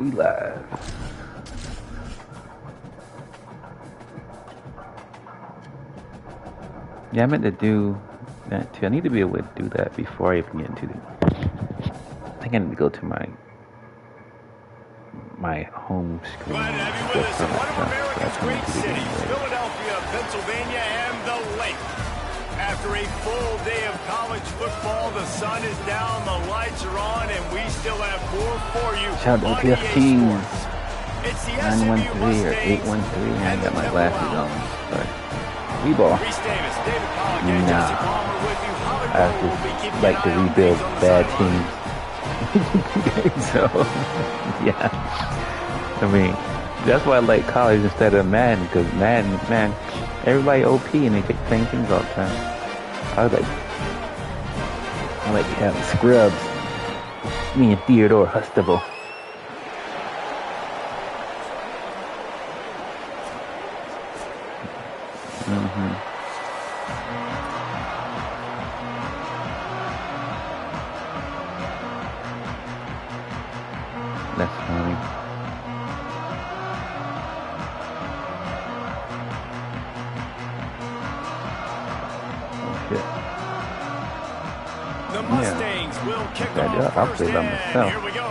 We live. Yeah, I meant to do that too. I need to be able to do that before I even get into the. I think I need to go to my home screen. Glad to have you with us in one of America's great cities, Philadelphia, Pennsylvania, and the Lake. After a full day of college football, the sun is down, the lights are on, and we still have more for you. Shout out to TF It's the SMU 913 or 813. I got my glasses on. But we ball. Nah. I just like to rebuild bad teams. So, yeah. I mean, that's why I like college instead of Madden, because Madden, man, everybody OP and they take the same things all the time. I like having scrubs. Me and Theodore Hustable. That's funny. Oh shit. The Mustangs will kick off I'll first, play by and myself. here we go.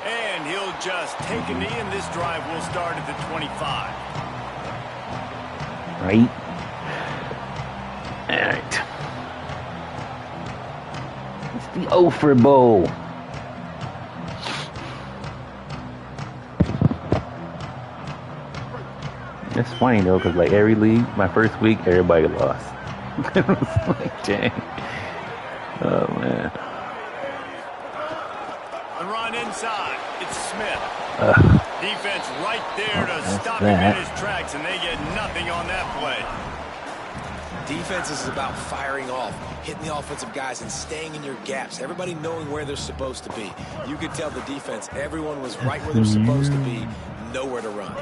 And he'll just take a knee, and this drive will start at the 25. Right. Alright. It's the Ophir Bowl. It's funny though, because like every league, my first week, everybody lost. It was like, dang. Oh man. The run inside. It's Smith. Defense right there to stop him in his tracks, and they get nothing on that play. Defense is about firing off, hitting the offensive guys, and staying in your gaps. Everybody knowing where they're supposed to be. You could tell the defense, everyone was right where they're supposed to be, nowhere to run.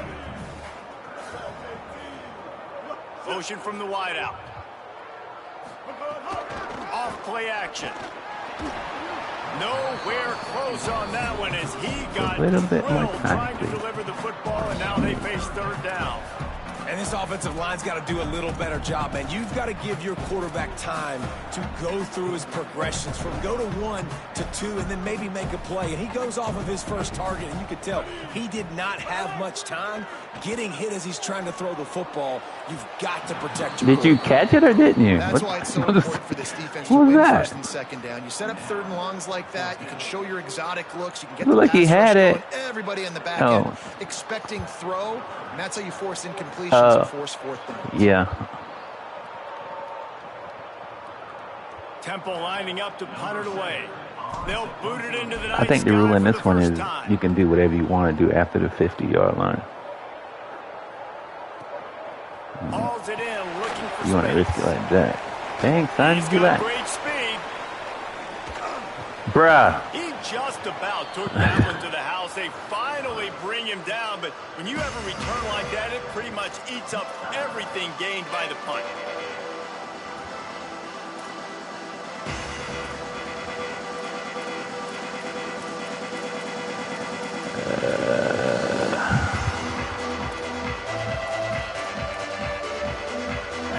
Motion from the wideout. Off play action. Nowhere close on that one as he got drilled trying to deliver the football, and now they face third down. And this offensive line's got to do a little better job, man. You've got to give your quarterback time to go through his progressions from go to 1 to 2 and then maybe make a play. And he goes off of his first target, and you could tell he did not have much time getting hit as he's trying to throw the football. You've got to protect your Did you catch it or didn't you? That's why it's so important for this defense to win first and second down. You set up third and longs like that. You can show your exotic looks. You can get the like he had it. Everybody in the back end expecting throw. And that's how you force incompletions and force fourth down. Yeah. Temple lining up to punt it away. They'll boot it into the night I think the rule in this one is you can do whatever you want to do after the 50-yard line. Hauls it in, looking for You want to risk it like that. Dang, son, He's do got that. great speed. Bruh. He just about took that one to the house. They finally bring him down, but when you have a return like that, it pretty much eats up everything gained by the punt.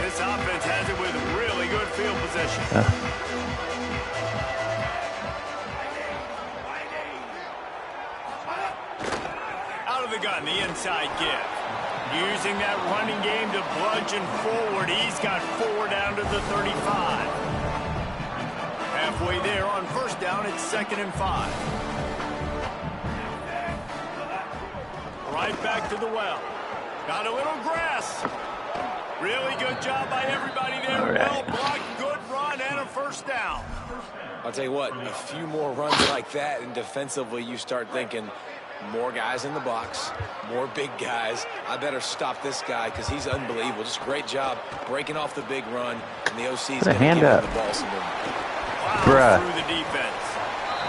This offense has it with really good field possession. Out of the gun, the inside give. Using that running game to bludgeon forward. He's got 4 down to the 35. Halfway there on first down, it's 2nd and 5. Right back to the well. Got a little grass. Really good job by everybody there. Right. Well blocked, good run, and a first down. I'll tell you what, a few more runs like that, and defensively you start thinking, more guys in the box, more big guys. I better stop this guy because he's unbelievable. Just great job breaking off the big run, and the OC's going to give him the ball some more. Wow, through the defense.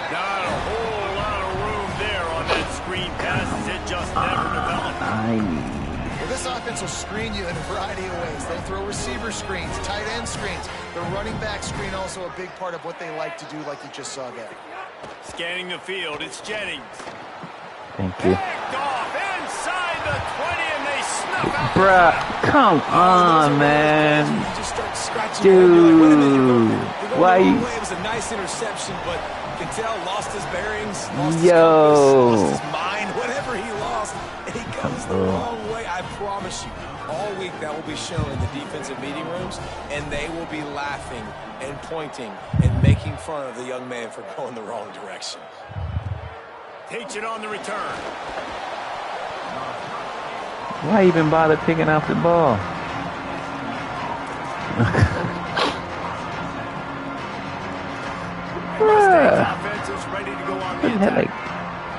Not a whole lot of room there on that screen passes. It just never developed. Well, this offense will screen you in a variety of ways. They'll throw receiver screens, tight end screens. The running back screen also a big part of what they like to do, like you just saw there. Scanning the field, it's Jennings. Thank you. Picked off inside the 20, and they snuff out. Bruh, come on, man. You just start scratching Dude, your head. You're like, wait a minute, you're going why the you... wrong way. It was a nice interception, but Cattell lost his bearings, lost his Yo. compass, lost his mind, whatever he lost. He goes the wrong way. I promise you, all week that will be shown in the defensive meeting rooms, and they will be laughing and pointing and making fun of the young man for going the wrong direction. Takes it on the return. Why even bother picking up the ball? Offense is ready to go on the attack. Like,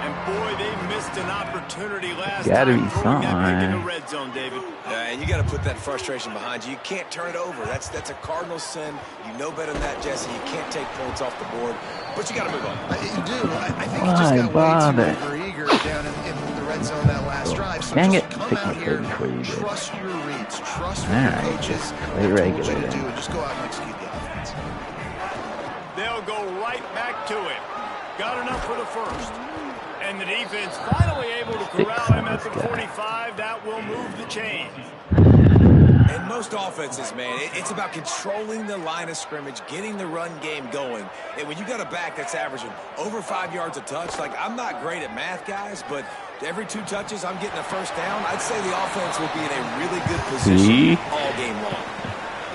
and boy, they missed an opportunity last gotta time be throwing that pick in something. the red zone, David. And you got to put that frustration behind you. You can't turn it over. That's a cardinal sin. You know better than that, Jesse. You can't take points off the board, but you got to move on. You do. I think you just got way too overeager down in the red zone that last drive. So Dang just it. come out here, trust your reads, trust what your coaches told you to do, and just go out and execute the offense. They'll go right back to it. Got enough for the first. And the defense finally able to corral him at the 45. That will move the chains. And most offenses, man, it's about controlling the line of scrimmage, getting the run game going. And when you got a back that's averaging over 5 yards a touch, like, I'm not great at math, guys, but every 2 touches I'm getting a first down, I'd say the offense will be in a really good position all game long.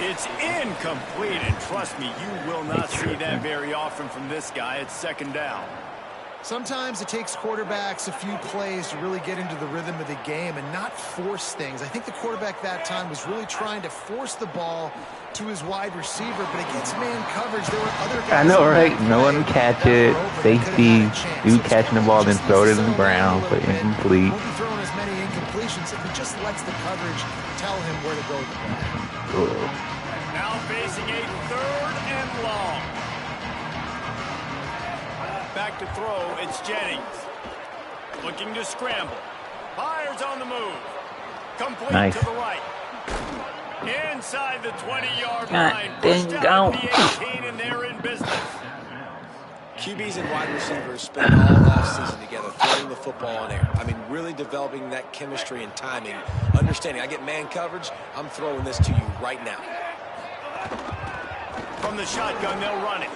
It's incomplete, and trust me, you will not see that very often from this guy. It's second down. Sometimes it takes quarterbacks a few plays to really get into the rhythm of the game and not force things. I think the quarterback that time was really trying to force the ball to his wide receiver, but against man coverage, there were other guys. I know, right? No one can catch it. Safety, dude catching the ball, then throw it in the ground for incomplete. Won't be throwing as many incompletions if he just lets the coverage tell him where to go with the ball. Now facing a 3rd and long. Back to throw, it's Jennings. Looking to scramble. Fires on the move. Complete to the right. Inside the 20-yard line. Pushed out the 18, and they're in business. QBs and wide receivers spend all offseason together throwing the football in air. I mean, really developing that chemistry and timing. Understanding, I get man coverage, I'm throwing this to you right now. From the shotgun, they'll run it.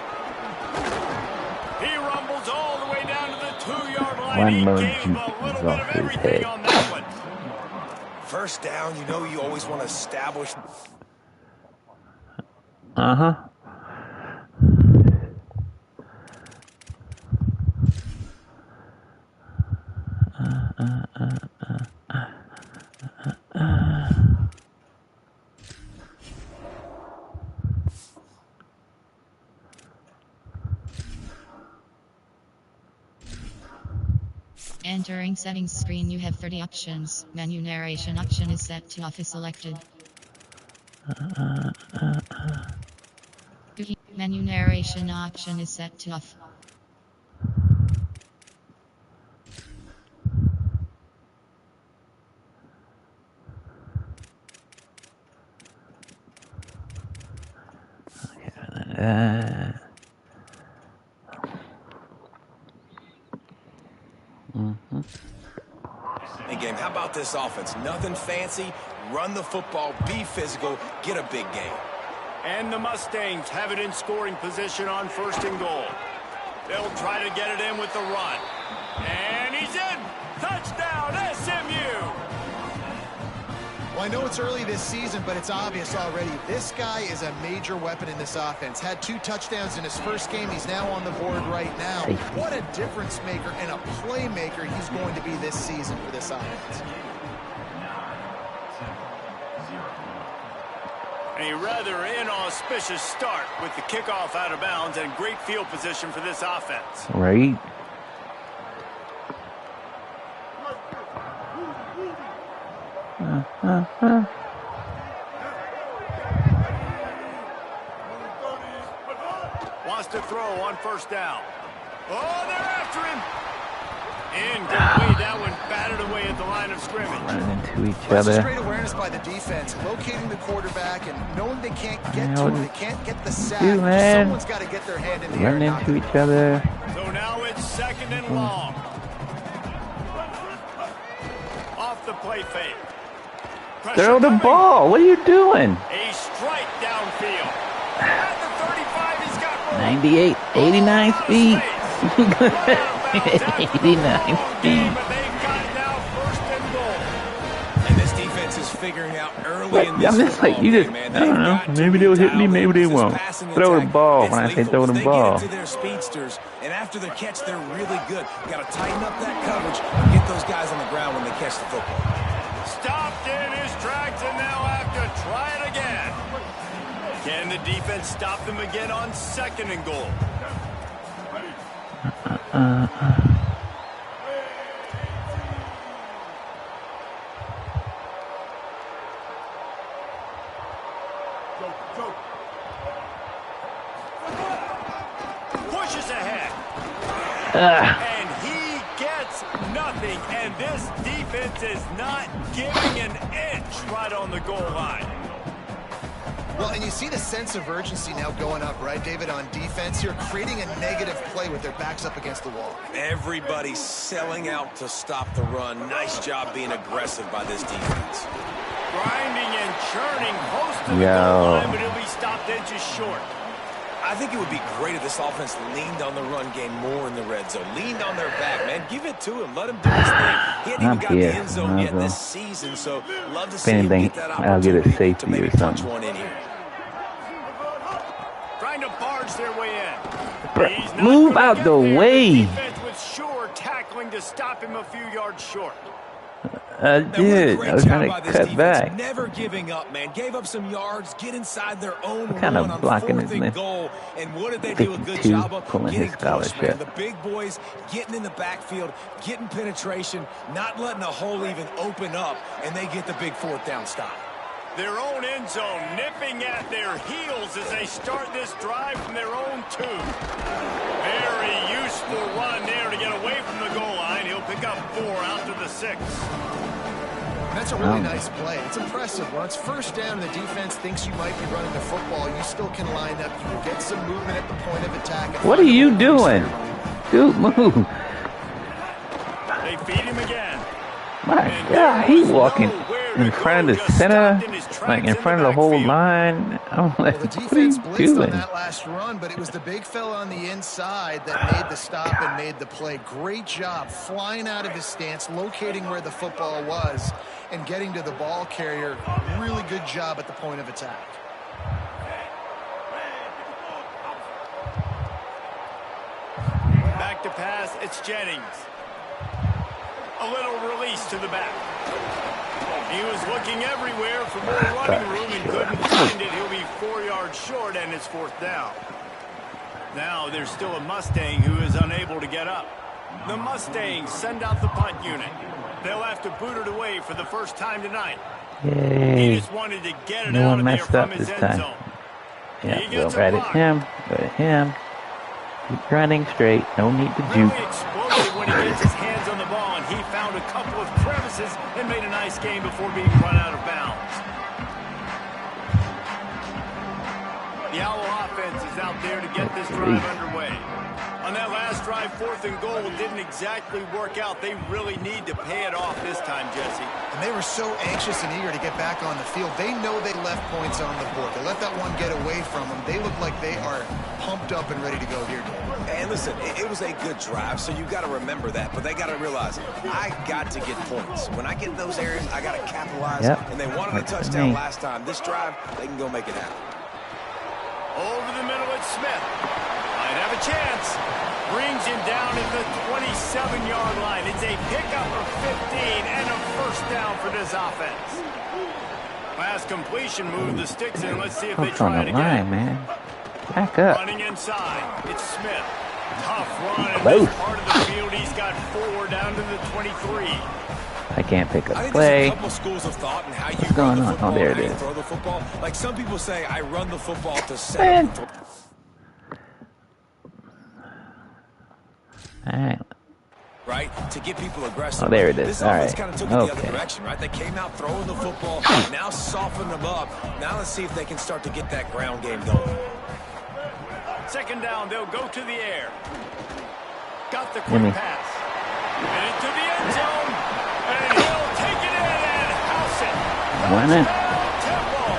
He rumbles all the way down to the 2-yard line. He gave him a little bit of everything on that one. First down, you know you always want to establish. Uh-huh. Entering settings screen, you have 30 options. Menu narration option is set to off is selected. Menu narration option is set to off. Hey, game, how about this offense? Nothing fancy. Run the football, be physical, get a big game. And the Mustangs have it in scoring position on 1st and goal. They'll try to get it in with the run. And he's in. Touchdown, SMU. Well, I know it's early this season, but it's obvious already. This guy is a major weapon in this offense. Had 2 touchdowns in his first game. He's now on the board right now. What a difference maker and a playmaker he's going to be this season for this offense. A rather inauspicious start with the kickoff out of bounds and great field position for this offense. Right. Wants to throw on 1st down. Oh, they're after him. Incomplete. That one batted away at the line of scrimmage. Running into each That's other. just great awareness by the defense, locating the quarterback and knowing they can't get to him, they can't get the sack. Someone's got to get their hand in the air. Running into each other. So now it's 2nd and long. Off the play fake. Throw the ball. What are you doing? A strike downfield. At the 35, he's got room. 98, 89 speed. 89 speed. But they've got now 1st and goal. And this defense is figuring out early in this I'm just like, you just, I don't know. Maybe they'll hit me, maybe they won't. Throw the ball when I say throw the ball. They get into their speedsters, and after their catch, they're really good. Got to tighten up that coverage and get those guys on the ground when they catch the football. Stopped in his tracks and now have to try it again. Can the defense stop them again on 2nd and goal? Pushes ahead. And he gets nothing. And this defense is not giving an inch right on the goal line. Well, and you see the sense of urgency now going up, right, David, on defense. You're creating a negative play with their backs up against the wall. Everybody's selling out to stop the run. Nice job being aggressive by this defense. Grinding and churning close to the goal line, but he'll be stopped inches short. I think it would be great if this offense leaned on the run game more in the red zone. Leaned on their back, man. Give it to him. Let him do his thing. He hadn't even got the end zone yet this season, so love to see him get that opportunity to maybe punch one in here. Trying to barge their way in. Move out the way. Defense with sure tackling to stop him a few yards short. I did. I was trying to cut back. Never giving up, man. Gave up some yards, get inside their own Kind run of on blocking 4th and goal. And what did they do a good 52, job of? pulling Getting his pushed, man. scholarship. The big boys getting in the backfield, getting penetration, not letting a hole even open up, and they get the big 4th down stop. Their own end zone nipping at their heels as they start this drive from their own 2. Very useful run there to get away from the goal line. He'll pick up 4 out to the 6. That's a really nice play. It's impressive. When it's 1st down and the defense thinks you might be running the football, you still can line up. You can get some movement at the point of attack. What are you doing? Dude, move. They feed him again. My God, he's walking in front of the center, like in front of the whole line. I'm like, Well, the what are you defense blitzed on doing? that last run, but it was the big fella on the inside that made the stop and made the play. Great job flying out of his stance, locating where the football was, and getting to the ball carrier. Really good job at the point of attack. Back to pass, it's Jennings. A little release to the back. He was looking everywhere for more running room and couldn't find it. He'll be 4 yards short, and it's 4th down. Now there's still a Mustang who is unable to get up. The Mustangs send out the punt unit. They'll have to boot it away for the first time tonight. Yay. He just wanted to get it No out one of there messed from up his this end time. zone. Yeah, He go gets a right at block. him. Go at him. Keep running straight. No need to Really juke. explosive when he gets his hands on the ball, and he found a couple of crevices and made a nice game before being run out of bounds. The Owl offense is out there to get this drive underway. On that last drive, 4th and goal didn't exactly work out. They really need to pay it off this time, Jesse. And they were so anxious and eager to get back on the field. They know they left points on the board. They let that one get away from them. They look like they are pumped up and ready to go here, Dave. And listen, it was a good drive, so you got to remember that. But they got to realize, I got to get points. When I get in those areas, I got to capitalize. Yep. And they wanted a touchdown last time. This drive, they can go make it happen. Over the middle, it's Smith. Might have a chance. Brings him down at the 27-yard line. It's a pickup of 15 and a 1st down for this offense. Last completion moved the sticks in. Let's see if they try it again. Man. Back up. Running inside. It's Smith. Tough run in this part of the field. He's got 4 down to the 23. I can't pick up I think play. there's a couple schools of thought in how you What's run going the on? football, Oh, there and it how you is. throw the football. Like some people say, I run the football to set Man. up. Alright. right? To get people aggressive. Oh, there it is. This All offense right. kind of took it the other direction, right? They came out throwing the football, now softened them up. Now let's see if they can start to get that ground game going. Second down, they'll go to the air. Got the quick pass. And into the end zone. And he'll take it in and house it. Why not? Temple.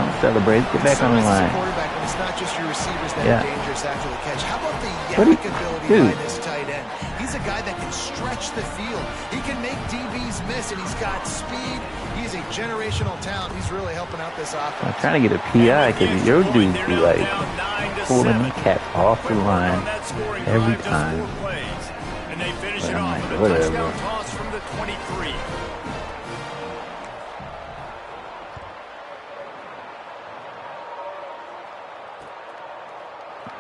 Don't celebrate. Get back on the line. Quarterback, when it's not just your receivers that are dangerous after the catch. How about the yak ability by this tight end? He's a guy that can stretch the field. He can make DBs miss, and he's got speed. He's a generational talent. He's really helping out this offense. I'm trying to get a PI because your dudes be like pulling the cat off the line every time. And they finish it off with a touchdown toss from the 23.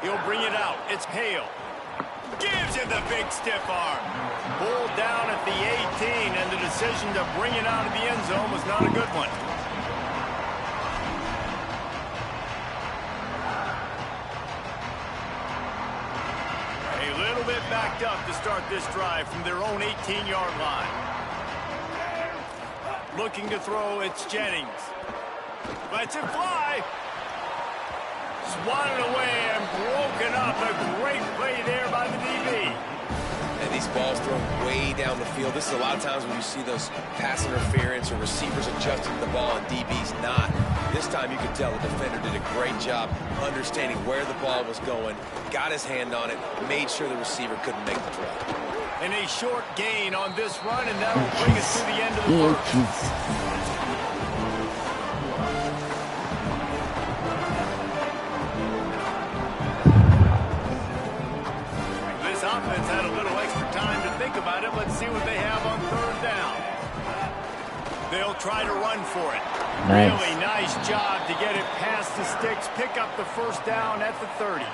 He'll bring it out. It's Hale. Gives him the big stiff arm. Pulled down at the 18, and the decision to bring it out of the end zone was not a good one. A little bit backed up to start this drive from their own 18-yard line. Looking to throw, it's Jennings. Lets it fly. Swatted away and broken up. A great play there by the DB. And these balls thrown way down the field. This is a lot of times when you see those pass interference or receivers adjusting the ball and DBs not. This time you can tell the defender did a great job understanding where the ball was going, got his hand on it, made sure the receiver couldn't make the throw. And a short gain on this run, and that will bring us to the end of the first. Offense had a little extra time to think about it. Let's see what they have on third down. They'll try to run for it. Nice. Really nice job to get it past the sticks, pick up the first down at the 30.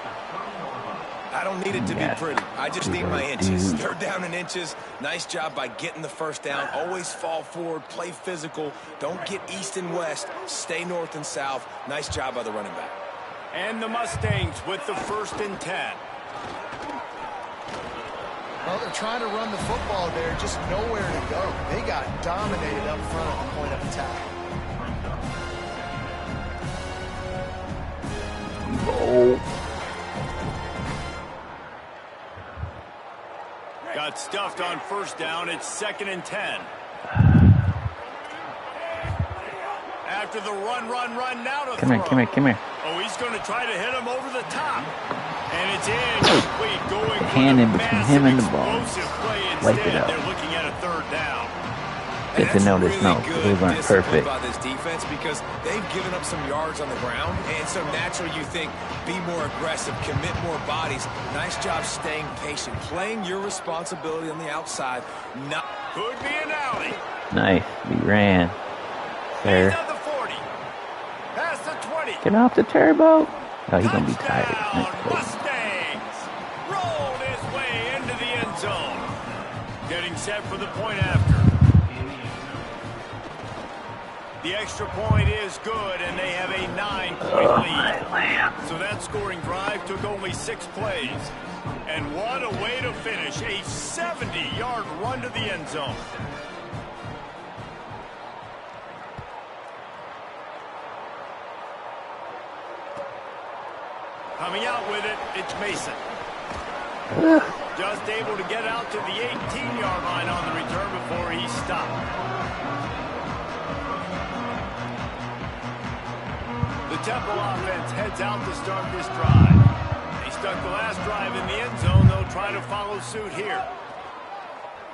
I don't need it to be pretty. I just need my inches. Third down in inches. Nice job by getting the first down. Always fall forward, play physical. Don't get east and west. Stay north and south. Nice job by the running back. And the Mustangs with the 1st and 10. Well, they're trying to run the football there, just nowhere to go. They got dominated up front at the point of attack. Oh. Got stuffed on first down. It's 2nd and 10. After the run, now to throw. Come here. Oh, he's going to try to hit him over the top. And it's incomplete, going hand in between him and the ball. Wipe it up. They're looking at a 3rd down. Get to know this note. Those aren't perfect. By this defense because they've given up some yards on the ground, and so naturally you think be more aggressive, commit more bodies. Nice job staying patient, playing your responsibility on the outside. Could be an alley. Nice, we ran. There. He's at the 40. Past the 20. Get off the turbo. Oh, he's gonna be tired. Mustangs rolled his way into the end zone. Getting set for the point after. The extra point is good, and they have a 9-point lead. So that scoring drive took only 6 plays. And what a way to finish. A 70-yard run to the end zone. Coming out with it, it's Mason. Just able to get out to the 18-yard line on the return before he stopped. The Temple offense heads out to start this drive. They stuck the last drive in the end zone. They'll try to follow suit here.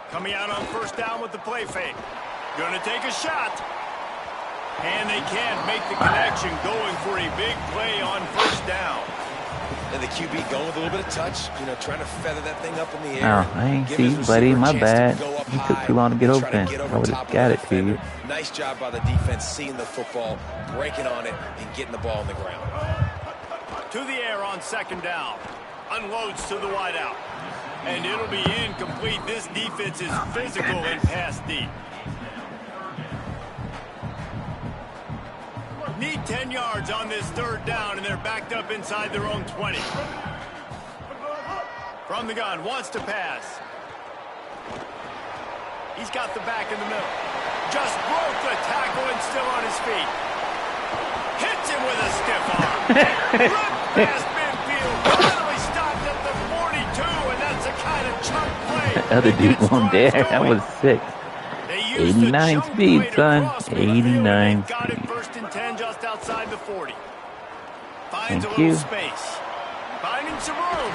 Coming out on first down with the play fake. Going to take a shot. And they can't make the connection, going for a big play on first down. And the QB going with a little bit of touch, trying to feather that thing up in the air. Oh, I ain't see you, buddy. My bad. You took too long to get open. I would have got it to you. Nice job by the defense, seeing the football, breaking on it, and getting the ball on the ground. To the air on second down. Unloads to the wideout. And it'll be incomplete. This defense is physical and pass deep. Need 10 yards on this third down, and they're backed up inside their own 20. From the gun, wants to pass. He's got the back in the middle. Just broke the tackle and still on his feet. Hits him with a stiff arm. Ripped past midfield. Finally stopped at the 42, and that's the kind of chunk play. That other dude won't dare. That was sick. 89 speed, son. 89 got speed. it first and 10 just outside the 40. Thank Finds a little you. space. Finding some room.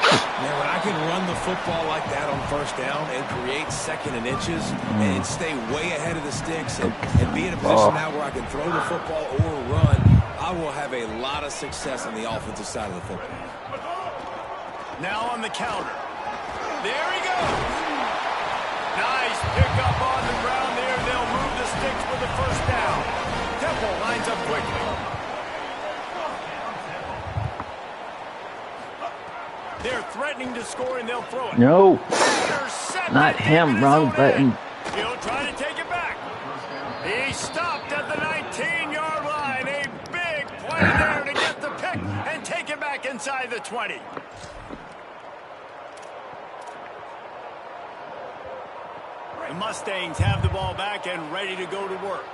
Man, when I can run the football like that on first down and create second and inches and stay way ahead of the sticks and be in a position now where I can throw the football or run, I will have a lot of success on the offensive side of the football. Now on the counter. There he goes. Nice pick up on the ground there. They'll move the sticks for the first down. Temple lines up quickly. They're threatening to score and they'll throw it. No, not him. Wrong button. He'll try to take it back. He stopped at the 19-yard line. A big play there to get the pick and take it back inside the 20. The Mustangs have the ball back and ready to go to work.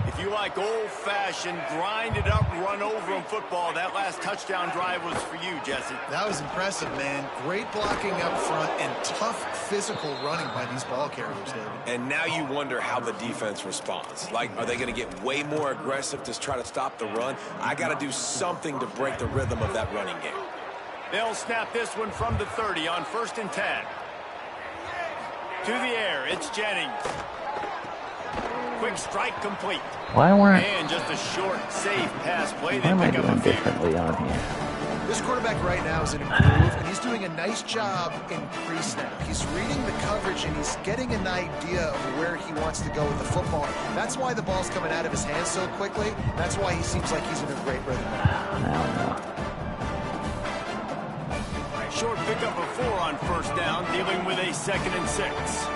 If you like old-fashioned, grind-it-up, run-over-'em football, that last touchdown drive was for you, Jesse. That was impressive, man. Great blocking up front and tough physical running by these ball carriers, David. And now you wonder how the defense responds. Like, are they going to get way more aggressive to try to stop the run? I got to do something to break the rhythm of that running game. They'll snap this one from the 30 on 1st and 10. To the air, it's Jennings. Quick strike complete. Why weren't? And just a short, safe pass play. Why am I They pick up doing a field. differently on here? This quarterback right now is in a groove, and he's doing a nice job in pre-snap. He's reading the coverage, and he's getting an idea of where he wants to go with the football. That's why the ball's coming out of his hands so quickly. That's why he seems like he's in a great rhythm. I don't know. Short pickup of 4 on 1st down, dealing with a 2nd and 6.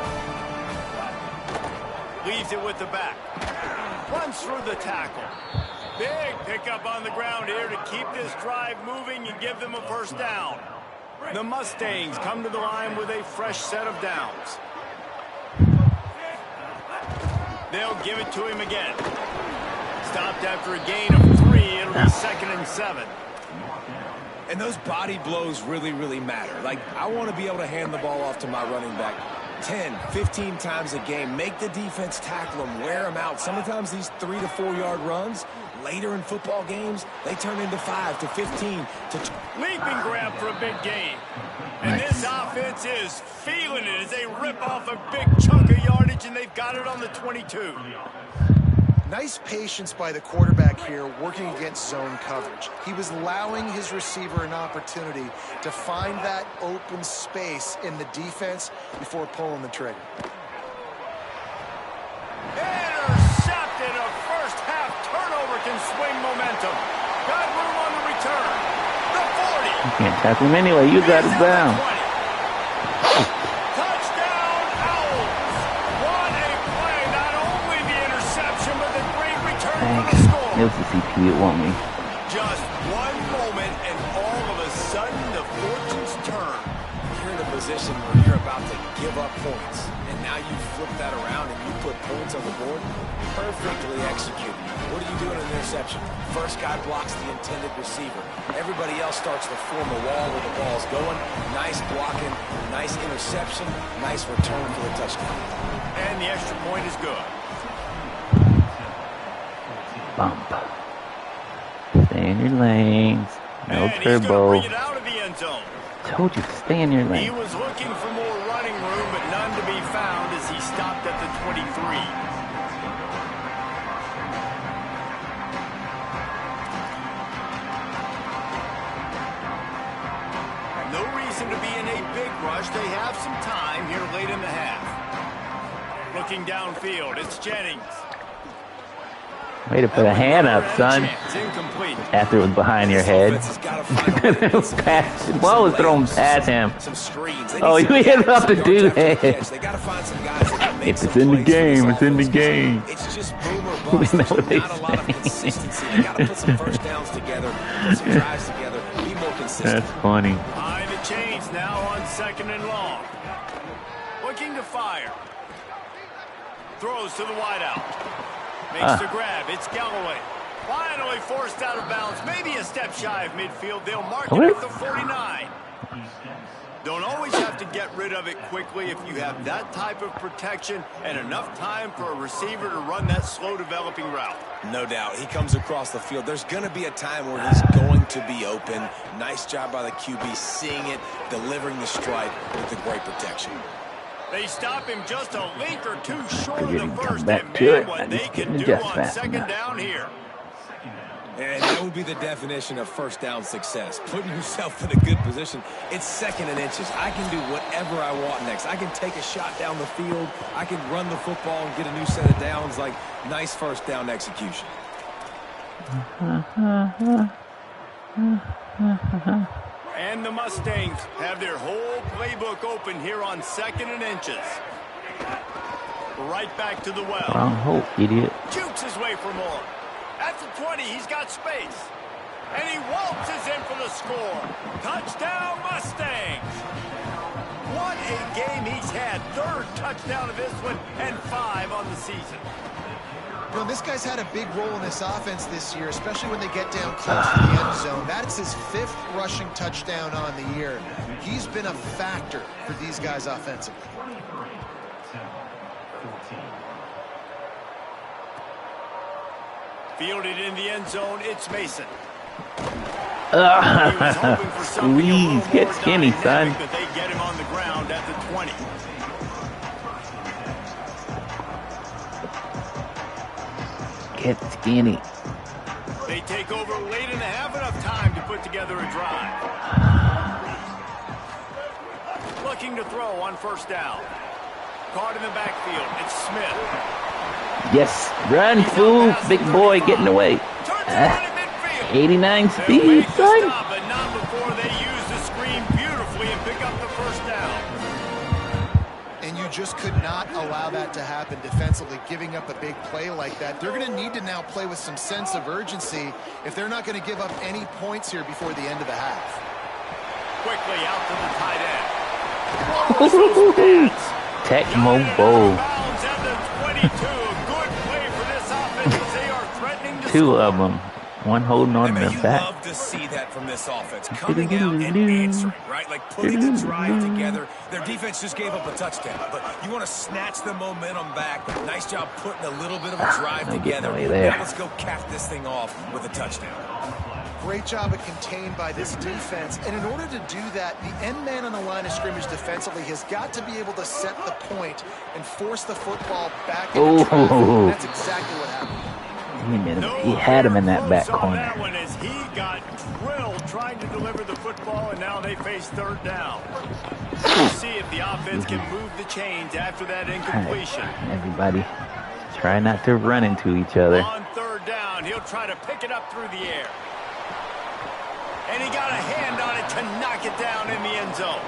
Leaves it with the back. Runs through the tackle. Big pickup on the ground here to keep this drive moving and give them a 1st down. The Mustangs come to the line with a fresh set of downs. They'll give it to him again. Stopped after a gain of 3. It'll be 2nd and 7. And those body blows really, really matter. Like, I want to be able to hand the ball off to my running back 10, 15 times a game. Make the defense tackle them, wear them out. Sometimes these 3 to 4 yard runs, later in football games, they turn into 5 to 15 to... Leaping grab for a big gain. And this offense is feeling it as they rip off a big chunk of yardage, and they've got it on the 22. Nice patience by the quarterback here working against zone coverage. He was allowing his receiver an opportunity to find that open space in the defense before pulling the trigger. Intercepted. A first half turnover can swing momentum. Got room on the return. The 40. You can't tackle him anyway. You got it down. Touchdown, Owls. What a play. Not only the interception, but the great return for the score. It was the CPU, it won't me. Just one moment, and all of a sudden, the fortunes turn. You're in a position where you're about to give up points. And now you flip that around and you put points on the board. Perfectly executed. What do you do in an interception? First guy blocks the intended receiver. Everybody else starts to form a wall where the ball's going. Nice blocking, nice interception, nice return for the touchdown. And the extra point is good. Bump. Stay in your lanes. No And he's going to turbo. bring it out of the end zone. Told you, stay in your He lane. was looking for more running room, but none to be found as he stopped at the 23. No reason to be in a big rush. They have some time here late in the half. Looking downfield, it's Jennings. Way to put a hand up, son. Chance, incomplete. After it was behind your head. The ball was thrown past him. Oh, you hit up the dude head. If it's in the game, it's in the game. It's just boom or bust. Not what they Not a lot of consistency. You got to put some first downs together, put some drives together, be more consistent. That's funny. Behind the chains now on 2nd and long. Looking to fire. Throws to the wideout. Makes the grab. It's Galloway. Finally forced out of bounds. Maybe a step shy of midfield. They'll mark it at the 49. Don't always have to get rid of it quickly if you have that type of protection and enough time for a receiver to run that slow developing route. No doubt. He comes across the field. There's going to be a time where he's going to be open. Nice job by the QB seeing it, delivering the strike with the great protection. They stop him just a link or two short of the first, back and to man, it. what I they just can couldn't do adjust on fast second enough. down here. And that would be the definition of first down success. Putting yourself in a good position. It's 2nd and inches. I can do whatever I want next. I can take a shot down the field. I can run the football and get a new set of downs. Like, nice first down execution. And the Mustangs have their whole playbook open here on 2nd and inches. Right back to the well. Wrong hole, idiot. Jukes his way for more. At the 20, he's got space. And he waltzes in for the score. Touchdown, Mustangs. What a game he's had. 3rd touchdown of this one and 5 on the season. You know, this guy's had a big role in this offense this year, especially when they get down close to the end zone. That's his 5th rushing touchdown on the year. He's been a factor for these guys offensively. Fielded in the end zone, it's Mason. Squeeze, get skinny, son. But they get him on the ground at the 20. Get skinny. They take over late in the half, enough time to put together a drive. Looking to throw on 1st down. Caught in the backfield. It's Smith. Yes, run, fool. Big boy getting away. 89 speed, son. Stop, but not before they use the screen beautifully and pick up the 1st down. And you just could not allow that to happen defensively, giving up a big play like that. They're going to need to now play with some sense of urgency if they're not going to give up any points here before the end of the half. Quickly out to the tight end. Tecmo Bowl. 2 of them. One holding on to the back. You love to see that from this offense. Coming out and answering, right? Like putting the drive together. Their defense just gave up a touchdown, but you want to snatch the momentum back. Nice job putting a little bit of a drive together. Now let's go cap this thing off with a touchdown. Great job of contained by this defense. And in order to do that, the end man on the line of scrimmage defensively has got to be able to set the point and force the football back into traffic. That's exactly what happened. He had him in that back corner. That one as he got drilled trying to deliver the football, and now they face 3rd down. We'll see if the offense can move the chains after that incompletion. Right, everybody, try not to run into each other. On 3rd down, he'll try to pick it up through the air. And he got a hand on it to knock it down in the end zone.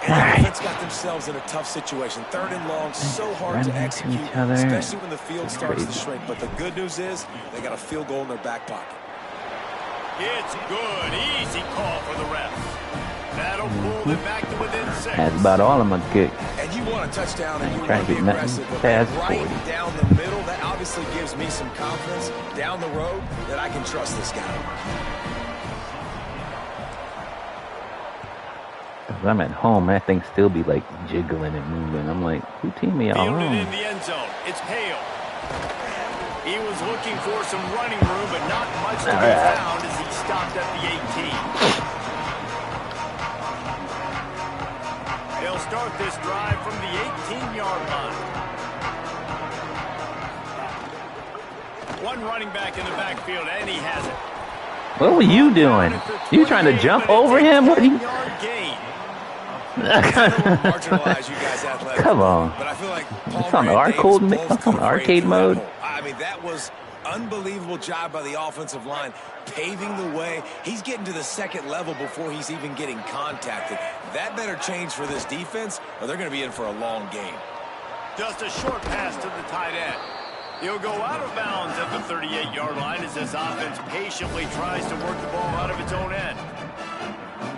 And the defense got themselves in a tough situation. 3rd and long, so hard to execute, especially when the field starts to shrink. But the good news is they got a field goal in their back pocket. It's good. Easy call for the refs. That'll pull them back to within 6. That's about all I'm going to kick. And you want a touchdown and you trying want to to be get aggressive. nothing But past right 40. down the middle, that obviously gives me some confidence down the road that I can trust this guy. I'm at home, that thing still be like jiggling and moving. I'm like, who team me all Fielded on? in the end zone. It's Hale. He was looking for some running room, but not much to be found as he stopped at the 18. They'll start this drive from the 18-yard line. One running back in the backfield, and he has it. What were you doing? You trying to jump over him? What are you? Marginalize you guys athletically. Come on. But I feel like It's on arcade mode. I mean, that was unbelievable job by the offensive line, paving the way. He's getting to the 2nd level before he's even getting contacted. That better change for this defense, or they're going to be in for a long game. Just a short pass to the tight end. He'll go out of bounds at the 38-yard line as this offense patiently tries to work the ball out of its own end.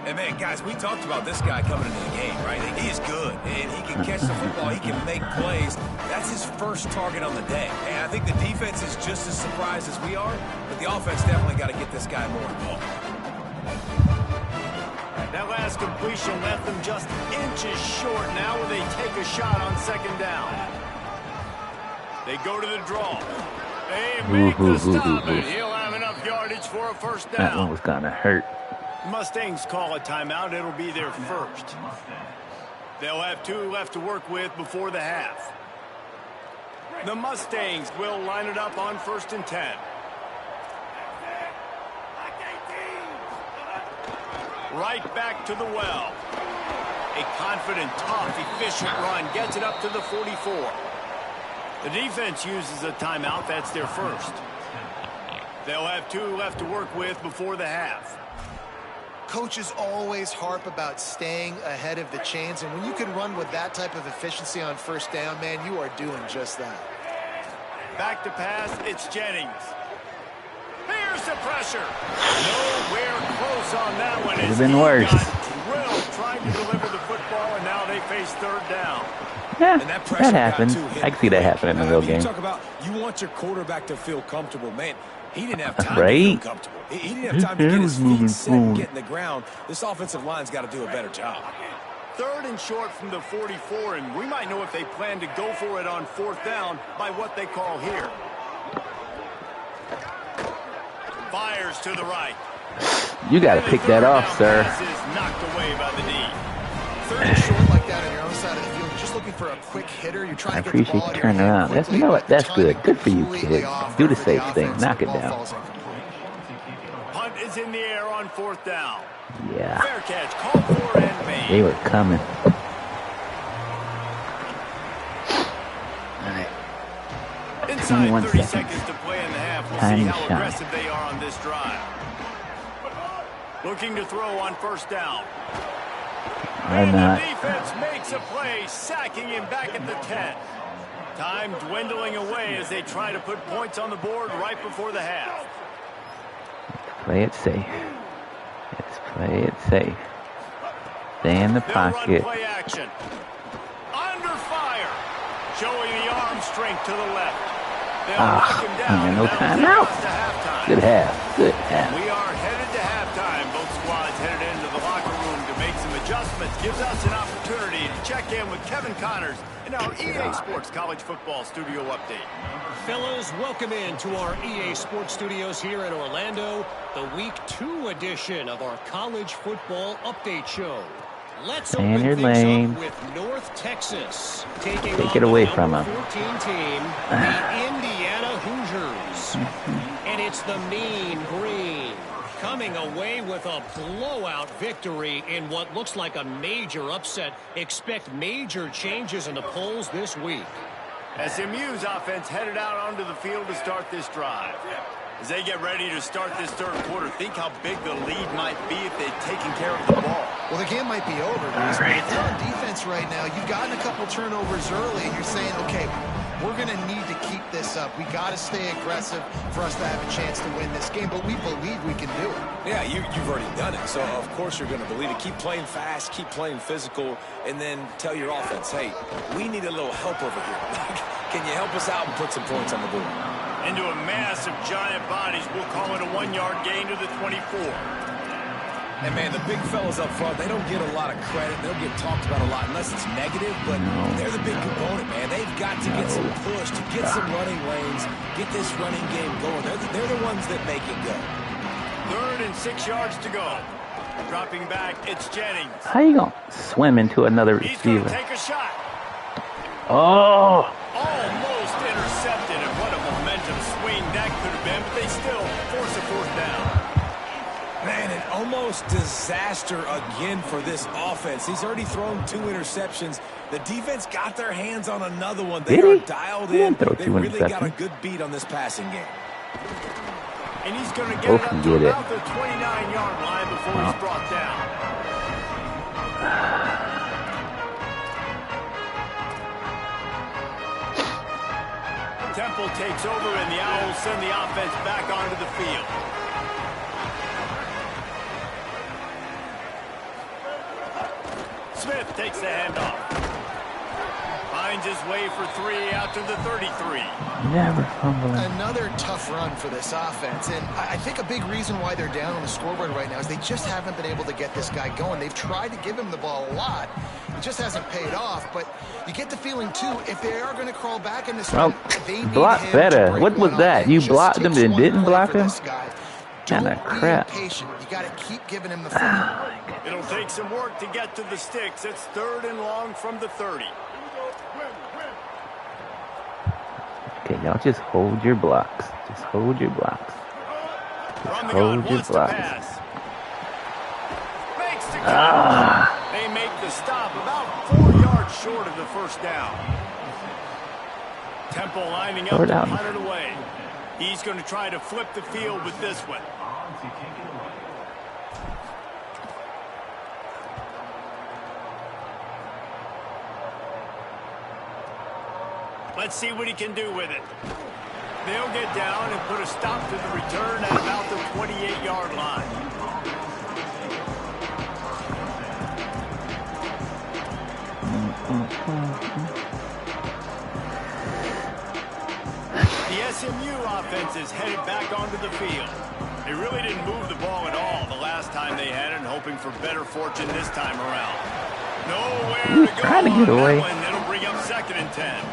And, man, guys, we talked about this guy coming into the game, right? He's good, and he can catch the football. He can make plays. That's his first target on the day. And I think the defense is just as surprised as we are, but the offense definitely got to get this guy more involved. That last completion left them just inches short. Now they take a shot on second down. They go to the draw. They make the stop, and he'll have enough yardage for a first down. That one was gonna hurt. Mustangs call a timeout. It'll be their first. They'll have 2 left to work with before the half. The Mustangs will line it up on 1st and 10. Right back to the well. A confident, tough, efficient run gets it up to the 44. The defense uses a timeout. That's their first. They'll have 2 left to work with before the half. Coaches always harp about staying ahead of the chains, and when you can run with that type of efficiency on first down, man, you are doing just that. Back to pass, it's Jennings. Here's the pressure. Nowhere close on that one. Could have been worse. Drilled trying to deliver the football, and now they face 3rd down. Yeah, And that happens. I can see that happening in a real game. You talk about you want your quarterback to feel comfortable, man. He didn't have time to feel comfortable. He didn't have time to get his feet set and get in the ground. This offensive line's got to do a better job. 3rd and short from the 44, and we might know if they plan to go for it on 4th down by what they call here. Fires to the right. You got to pick that off, sir. Pass is knocked away by the knee. 3rd and short like that on your own side of the field. You're just looking for a quick hitter. You're trying to get the ball out of your hand around. quickly, You know what? That's good. Good for you, completely kid. off Do the for safe thing. offense. Knock it Ball down. falls incomplete. Punt is in the air on 4th down. Yeah. Fair catch, called for and made. They were coming. Inside 21 30 seconds. seconds to play in the half. We'll Time see to how shine. aggressive they are on this drive. Looking to throw on 1st down. Why And not? the defense makes a play, sacking him back at the 10. Time dwindling away as they try to put points on the board right before the half. Play it safe. Let's play it safe. Stay in the They'll pocket. run play action. Under fire. Showing the arm strength to the left. They'll knock him down. No and that'll timeout. take us to halftime. Good half. Good half. We are headed to halftime. Both squads headed into the locker room to make some adjustments. Gives us an opportunity to check in with Kevin Connors in our EA Sports College Football Studio Update. Fellas, welcome in to our EA Sports Studios here in Orlando, the Week 2 edition of our College Football Update Show. Let's Stay in open your things lane. up with North Texas taking Take on it away the from number 'em. 14 team, the Indiana Hoosiers. And it's the Mean Green coming away with a blowout victory in what looks like a major upset. Expect major changes in the polls this week. SMU's offense headed out onto the field to start this drive. As they get ready to start this 3rd quarter, think how big the lead might be if they'd taken care of the ball. Well, the game might be over, Reese, but if you're on defense right now, you've gotten a couple turnovers early, and you're saying, okay, we're going to need to keep this up. We got to stay aggressive for us to have a chance to win this game, but we believe we can do it. Yeah, you've already done it, so of course you're going to believe it. Keep playing fast, keep playing physical, and then tell your offense, hey, we need a little help over here. Can you help us out and put some points on the board? Into a mass of giant bodies, we'll call it a 1-yard gain to the 24. And, man, the big fellas up front, they don't get a lot of credit. They don't get talked about a lot unless it's negative, but they're the big component, man. They've got to get some push, to get some running lanes, get this running game going. They're the ones that make it go. 3rd and 6 yards to go. Dropping back, it's Jennings. How you going to swim into another He's going to receiver? take a shot. Oh! Almost intercepted, and what a momentum swing that could have been, but they still force a 4th down. Man, an almost disaster again for this offense. He's already thrown 2 interceptions. The defense got their hands on another one. They Did are he? dialed He in. didn't throw They 2 really got a interceptions. good beat on this passing game. And he's going to get Both it up can to get it. about the 29-yard line before he's brought down. Temple takes over, and the Owls send the offense back onto the field. Smith takes the handoff. Finds his way for 3 out to the 33. Never fumbling. Another tough run for this offense, and I think a big reason why they're down on the scoreboard right now is they just haven't been able to get this guy going. They've tried to give him the ball a lot. It just hasn't paid off, but you get the feeling, too, if they are going to crawl back in this run, they need block him better. to What was that? You blocked him and didn't block him? Kind of crap. Patient. You got to keep giving him the football. It'll take some work to get to the sticks. It's 3rd and long from the 30. Okay, y'all just hold your blocks. Just hold your blocks. Just hold your blocks. They make the stop about 4 yards short of the first down. Temple lining up to punt it away. He's going to try to flip the field with this one. Let's see what he can do with it. They'll get down and put a stop to the return at about the 28-yard line. The SMU offense is headed back onto the field. They really didn't move the ball at all the last time they had it, and hoping for better fortune this time around. Nowhere to go trying to get away. It'll bring up 2nd and 10.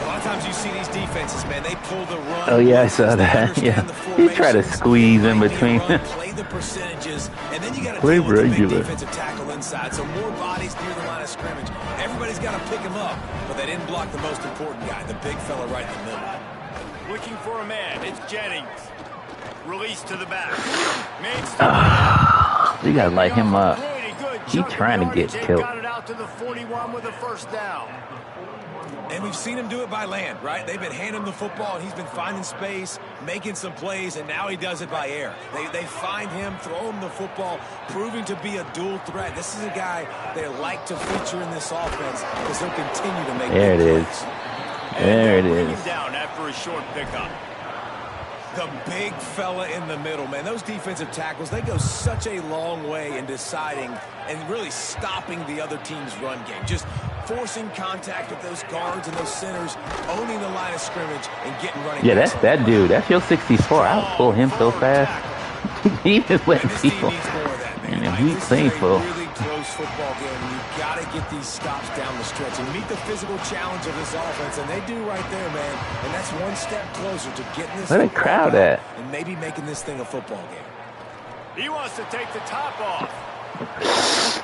A lot of times you see these defenses, man, they pull the run. Oh, yeah, I saw that. Yeah. He tried to squeeze in between. Play the percentages, and then you got to deal with the big defensive tackle inside. So more bodies near the line of scrimmage. Everybody's got to pick him up, but they didn't block the most important guy, the big fella right in the middle. Looking for a man. It's Jennings. Release to the back. You got to light him up. He's trying to get killed. Got it out to the 41 with a first down. And we've seen him do it by land, right? They've been handing him the football, and he's been finding space, making some plays, and now he does it by air. They find him, throw him the football, proving to be a dual threat. This is a guy they like to feature in this offense because he'll continue to make There it is. There it is. Down after a short pickup. The big fella in the middle, man. Those defensive tackles, they go such a long way in deciding and really stopping the other team's run game. Just forcing contact with those guards and those centers, owning the line of scrimmage, and getting running. Yeah, that's that dude. That's your 64. I'll pull him so fast. He just letting people. And he's painful. Really close football game. You got to get these stops down the stretch and meet the physical challenge of this offense, and they do right there, man. And that's one step closer to getting this. Where the crowd at? And maybe making this thing a football game. He wants to take the top off.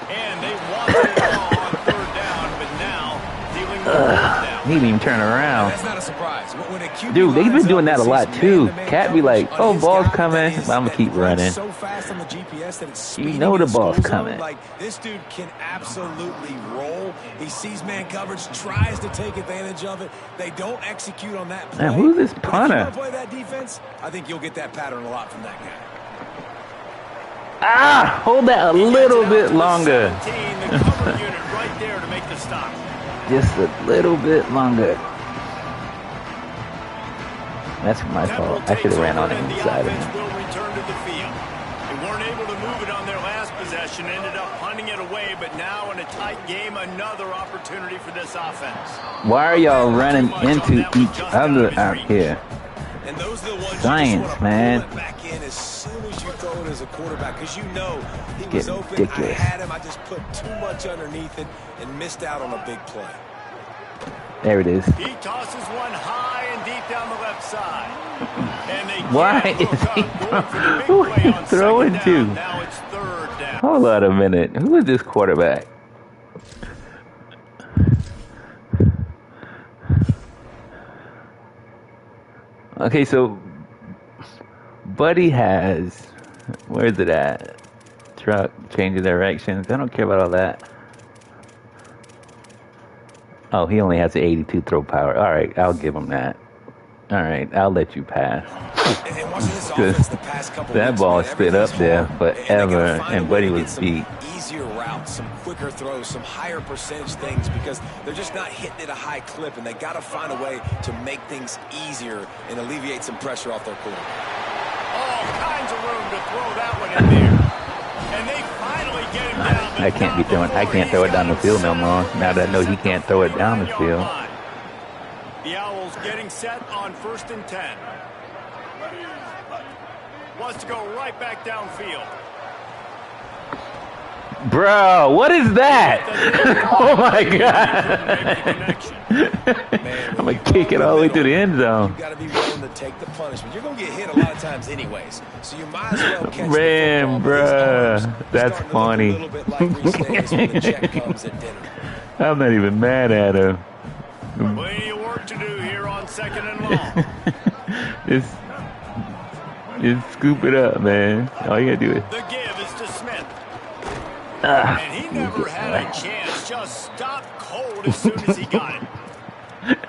And they wanted it all on 3rd down, but now dealing with 4th down. He didn't even turn around. That's not a surprise. When a QB Dude, they've been doing lines that a up lot and too. sees man-to-man Cat be like, coverage on oh, his ball's guy, coming. that I'm going to keep running. so fast on the GPS that it's You speeding know the in ball's school zone. coming. Like, this dude can absolutely roll. He sees man coverage, tries to take advantage of it. They don't execute on that play. Man, who's this But if punter? you want to play that defense, I think you'll get that pattern a lot from that guy. Hold that a little bit longer. The cover unit right there to make the stop. Just a little bit longer. That's my fault. I should have ran on the inside of him. Will return to the field. They weren't able to move it on their last possession, ended up punting it away, but now in a tight game, another opportunity for this offense. Why are y'all running into each other out here? And those are the ones Science, you just want man. to pull it back in as soon as you throw it as a quarterback, because you know he was Getting open. ridiculous. I had him. I just put too much underneath it and missed out on a big play. There it is. He tosses one high and deep down the left side. And they Why can't is hook he up, going for the big who play he on throwing 2nd to? down. Now it's 3rd down. Hold on a minute. Who is this quarterback? Okay, so Buddy has, where's it at? Truck, change of directions. I don't care about all that. Oh, he only has the 82 throw power. All right, I'll give him that. All right, I'll let you pass. And watching this offense the past couple That weeks, ball man, spit up there everything's hard. forever, they gotta find and a way Buddy to was get some beat. easier routes, some quicker throws, some higher percentage things, because they're just not hitting at a high clip, and they got to find a way to make things easier and alleviate some pressure off their quarterback. All kinds of room to throw that one in there. And they finally get him down, but I can't throw it down the field no more. Now that I know he can't throw it down the field. The Owls getting set on 1st and 10. Wants to go right back downfield. Bro, what is that? Oh my God! I'm gonna kick it all the way to the end zone. You gotta be willing to take the punishment. You're gonna get hit a lot of times anyways, so you might as well catch Man, bro, that's funny. I'm not even mad at him. Plenty of work to do here on 2nd and long. Just scoop it up, man. All you gotta do is. The give is to Smith. And he never had a chance. Just stopped cold as soon as he got it.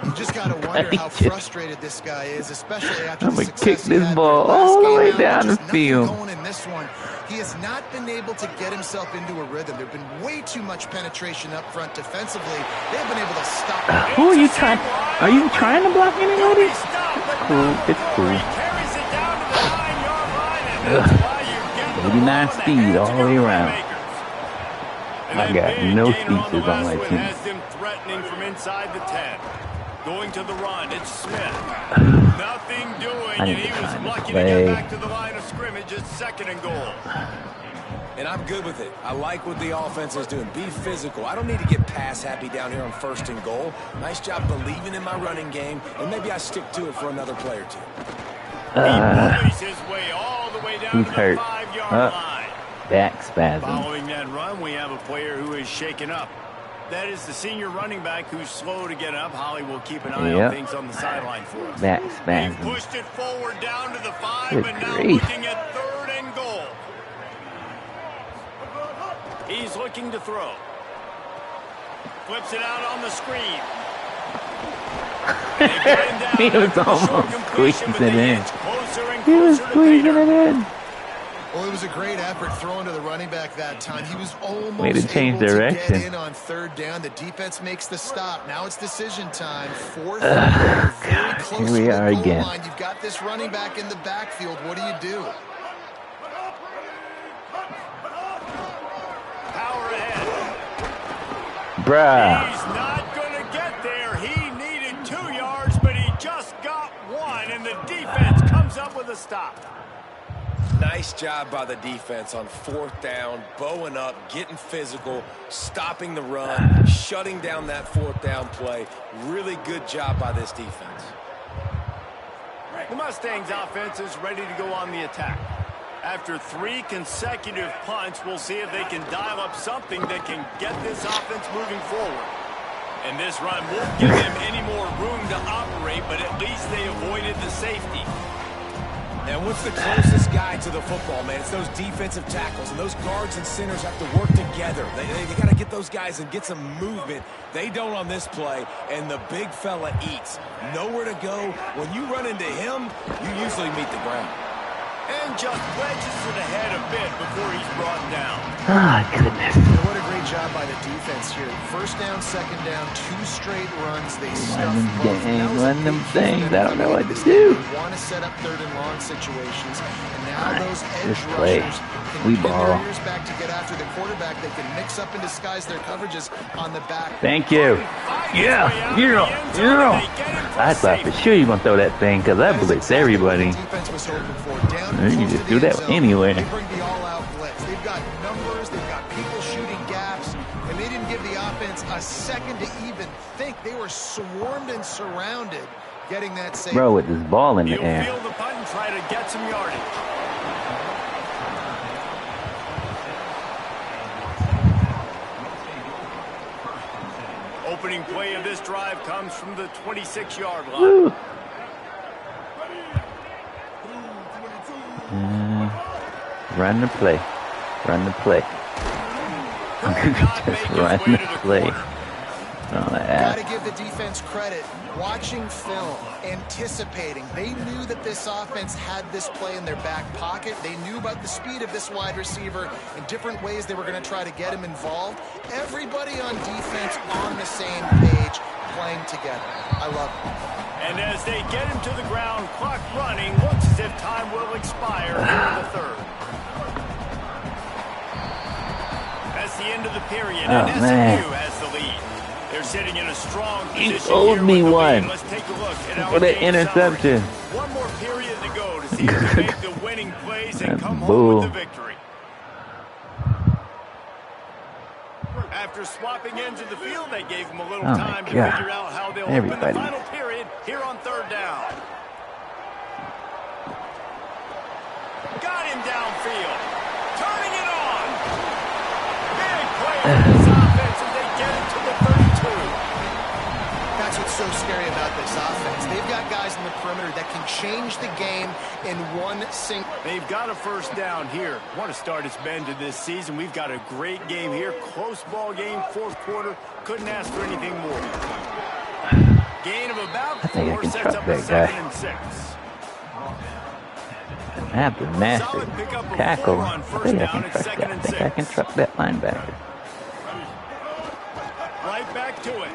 You just got to wonder how frustrated this guy is, especially after the success kick this ball all the way down the field. Going in this one, he has not been able to get himself into a rhythm. There's been way too much penetration up front defensively. They've been able to stop. Who are you trying? Are you trying to block anybody? Cool. It's cool. 89 speed all the way around. I got no speeches on my team. Has him threatening from inside the 10. Going to the run, it's Smith. Nothing doing, and he was lucky to get back to the line of scrimmage. It's 2nd and goal. And I'm good with it. I like what the offense is doing. Be physical. I don't need to get pass happy down here on 1st and goal. Nice job believing in my running game, and maybe I stick to it for another play or two. He bullies his way all the way down to the 5-yard line. Back spasm. Following that run, we have a player who is shaken up. That is the senior running back who's slow to get up. Holly will keep an eye on things on the sideline for us. Back spasm. He pushed it forward down to the 5, but now looking at 3rd and goal. He's looking to throw. Flips it out on the screen. He was almost squeezing it in. He was squeezing it in. Well, it was a great effort throwing to the running back that time. He was almost way to change able direction. to get in on 3rd down. The defense makes the stop. Now it's decision time. 4th and very close here we are to the goal again. line. You've got this running back in the backfield. What do you do? Power ahead. Bruh. He's not going to get there. He needed 2 yards, but he just got 1, and the defense comes up with a stop. Nice job by the defense on 4th down, bowing up, getting physical, stopping the run, shutting down that 4th down play. Really good job by this defense. The Mustangs offense is ready to go on the attack. After 3 consecutive punts, we'll see if they can dial up something that can get this offense moving forward. And this run won't give them any more room to operate, but at least they avoided the safety. And what's the closest guy to the football, man? It's those defensive tackles, and those guards and centers have to work together. They got to get those guys and get some movement. They don't on this play, and the big fella eats. Nowhere to go. When you run into him, you usually meet the ground. And just wedges it ahead a bit before he's brought down. Ah, goodness. What a great job by the defense here. 1st down, 2nd down, 2 straight runs. They stuff both. Run them things. I don't know what to do. They want to set up 3rd and long situations. And now those edge rushers can We pin ball. their ears back to get after the quarterback. They can mix up and disguise their coverages on the back. Thank you. Yeah. I thought for sure you were going to throw that thing because I blitz everybody. Defense was hoping for. Down You can close just to do the that end zone. anywhere. They bring the all-out blitz. They've got numbers. They've got people shooting gaps. And they didn't give the offense a second to even think. They were swarmed and surrounded getting that save. Bro, with this ball in the He'll air. field the punt and try to get some yardage. Opening play of this drive comes from the 26-yard line. Woo. Run the play. Run the play. Just run the play. Got to give the defense credit. Watching film, anticipating. They knew that this offense had this play in their back pocket. They knew about the speed of this wide receiver and different ways they were going to try to get him involved. Everybody on defense on the same page, playing together. I love it. And as they get him to the ground, clock running, looks as if time will expire here in the 3rd. As the end of the period, Oh, and man. SMU has the lead. They're sitting in a strong position. You owed here me with the one. lead. Let's take a look at our For that game interception. summary. One more period to go to see if they make the winning plays and come home Bull. with the victory. After swapping ends of the field, they gave them a little Oh, time my to God. figure out how they'll Everybody. open the final period here on third down. Got him downfield. Turning it on. Big play for this offense as they get it to the 32. That's what's so scary about this offense. They've got guys in the perimeter that can change the game in one single. They've got a first down here. What a start it's been to this season. We've got a great game here. Close ball game, fourth quarter. Couldn't ask for anything more. Gain of about I think I 4 can sets trust up a that guy. 2nd and 6. After massive Solid pickup of tackle, 4 on I first think I down can and trust 2nd that. I and think I can 6. trust that linebacker. Right back to it.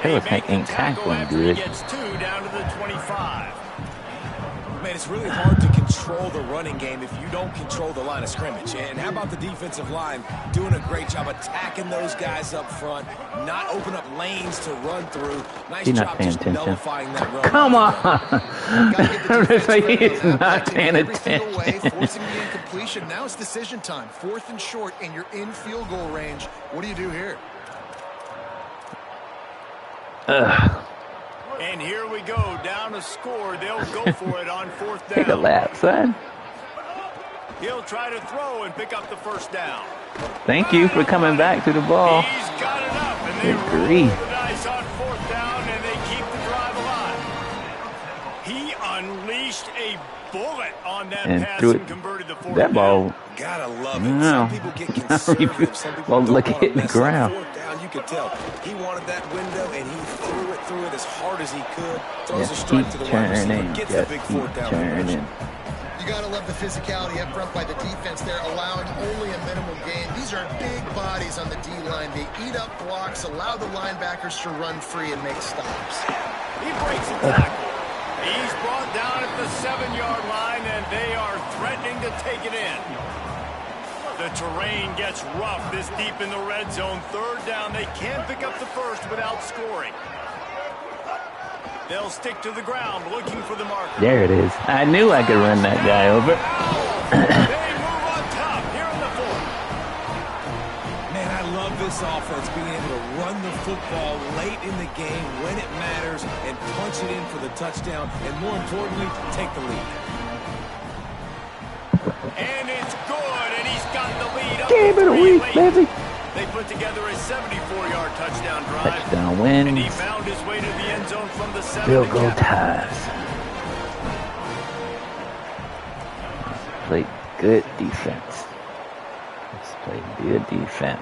Taylor They make the ain't tackle tackling after he good. gets 2 down to the 25. Man, it's really hard to control the running game if you don't control the line of scrimmage. And how about the defensive line doing a great job attacking those guys up front, not open up lanes to run through. Nice He's job not paying just attention. nullifying that run. Come on! Gotta give the defense credit He's on that, not taking paying every single way, attention. forcing the incompletion. Now it's decision time. 4th and short, and you're in field goal range. What do you do here? And here we go, down a score. They'll go for it on 4th Take a down. lap, son. He'll try to throw and pick up the first down. Thank you for coming back to the ball. He's got it up, and they Good roll grief. the dice on 4th down, and they keep the drive alive. He unleashed a bullet on that And pass threw it. and converted the 4th That ball. down. Gotta love it. No. Some people get conservative. Some people Well, don't look want at to it in the mess up ground. 4th down. You could tell he wanted that window, and he threw it as hard as he could. Throws a Just strike keep to the wide receiver. turning. Gets the Just big keep 4th down turning. conversion. You got to love the physicality up front by the defense there, allowing only a minimal gain. These are big bodies on the D-line. They eat up blocks, allow the linebackers to run free and make stops. He breaks a tackle. He's brought down at the 7-yard line, and they are threatening to take it in. The terrain gets rough this deep in the red zone. 3rd down, they can't pick up the first without scoring. They'll stick to the ground looking for the marker. There it is. I knew I could run that guy over. They move on top here in the 4th. Man, I love this offense being able to run the football late in the game when it matters and punch it in for the touchdown, and more importantly, take the lead. And it's good, and he's got the lead up Give to it a 3 week, late. baby. They put together a 74-yard touchdown drive. Touchdown And he wins. found his way to the end zone from the 7 Field to goal cap it. ties. Play good defense. Let's play good defense.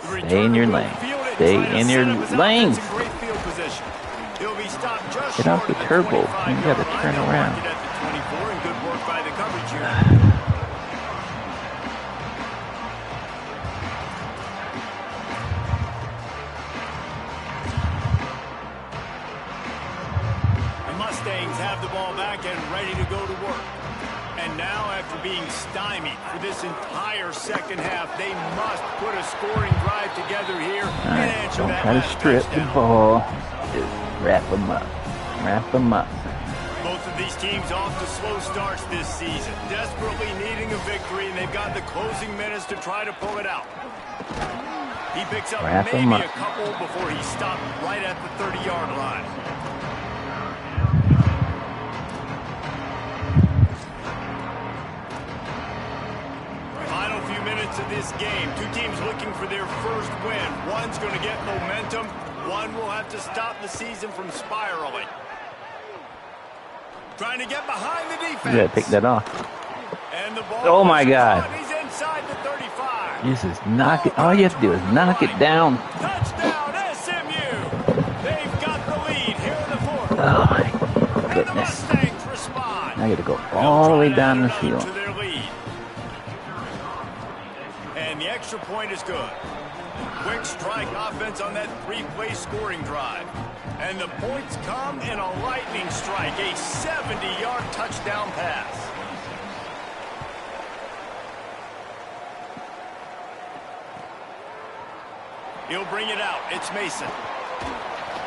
The Stay in returner your will lane. field it and Stay try to in set your up his lanes. offense in great field position. He'll be stopped just Get off short the of turbo. 25-yard You gotta line. turn They'll around. mark it at the 24, and good work by the coverage unit. The Mustangs have the ball back and ready to go to work. And now, after being stymied for this entire second half, they must put a scoring drive together here and Alright, answer don't that try to last strip the touchdown. ball. Just wrap them up. Wrap them up. Both of these teams off to slow starts this season, desperately needing a victory, and they've got the closing minutes to try to pull it out. He picks up Wrap 'em maybe up. a couple before he's stopped right at the 30-yard line. Final few minutes of this game. Two teams looking for their first win. One's going to get momentum. One will have to stop the season from spiraling. Trying to get behind the defense. You gotta pick that off. And the ball Oh my is God. caught. He's inside the 35. This is knock it. All you have to do is knock it down. Touchdown, SMU. They've got the lead here in the 4th. Oh my And the goodness. Mustangs respond. Now I gotta go all the way down the They'll try to add field. another to their lead. And the extra point is good. Quick strike offense on that 3-play scoring drive. And the points come in a lightning strike, a 70-yard touchdown pass. He'll bring it out. It's Mason.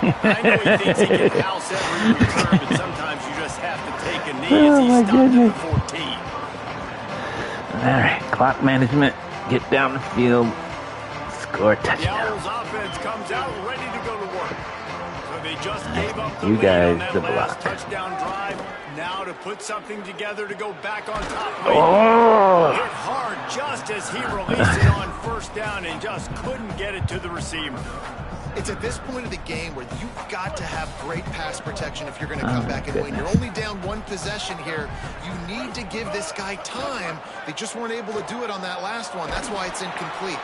I know he thinks he can house every return, but sometimes you just have to take a knee as he stopped at the 14. All right, clock management. Get down the field. Score a touchdown. The Owls offense comes out ready to go to work. So they just gave up the You lead guys, on that the last block. touchdown drive. Now to put something together to go back on top. Oh! Hit hard just as he released it on first down and just couldn't get it to the receiver. It's at this point of the game where you've got to have great pass protection if you're going to come back and win. You're only down one possession here. You need to give this guy time. They just weren't able to do it on that last one. That's why it's incomplete.